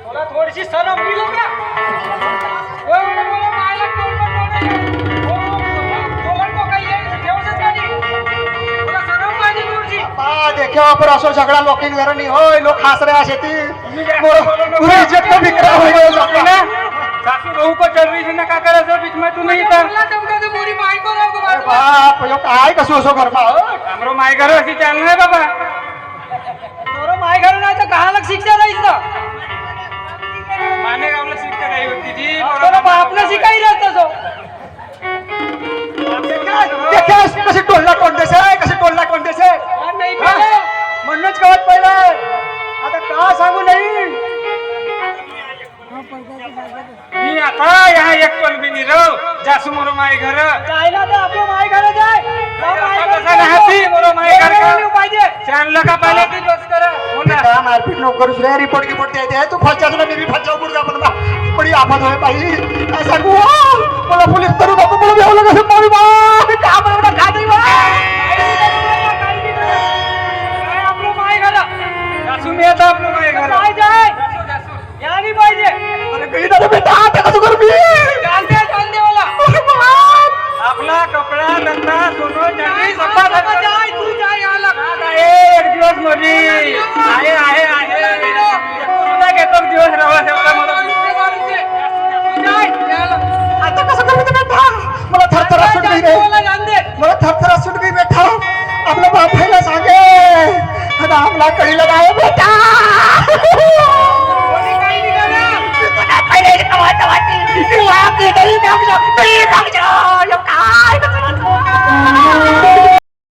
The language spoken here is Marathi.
तुला थोडीशी शरम होईल का? ओय, ओय, ओय, मायला देखा पर असो झगड़ा लोकिन घर नहीं हो लोग खास रहे आशेती पूरी इज्जत को बिखरा हो गया लोग ना सासू बहू को चल रही है ना का करे बीच में तू नहीं था तो पूरी माई को रोक अरे बाप यो काय कसो असो घर मा हमरो माई घर अशी चालना है बाबा तोरो माई घर नाही तर कहालक शिक्षा राहीस ना माने गावला शिक्षा नाही होती जी तोरा बापने शिकाई रहता सो देखा कशी टोलला कोणते नाही म्हणूनच कळत पहिलं आता का सांगू नाही मी आता यहाँ एक पल भी नहीं रहो जासू मोरो माई घर जायला तर आपलं माय घर जाय कसा राहती मोरो माई घर पाहिजे चांगलं का पहिले ती बस कर का मारपीट नको करू रे रिपोर्ट द्यायचे तू फचाच ना मी फचा पुढचा पण बडी आफत होय बाई काय सांगू मला पोलीस करू नको मला बेवलं कसं मारी बा का मला खा दे बा आपलं माई घर जासू मी आता आपलं माई घर काय जाय यानी पाहिजे अरे गई ना बेटा आता कसं करू मी चालते वाला आपला कपडा धंदा सोनं चांदी सब जाय तू जाय आला एक दिवस मधी आहे तुला घेतो दिवस राहा तेवढा मला आता कसं करू मी बेटा मला थरथरा सुट गई रे मला थरथरा सुट गई बेटा आपला बाप भाईला सांगे आता आपला कळीला काय बेटा काय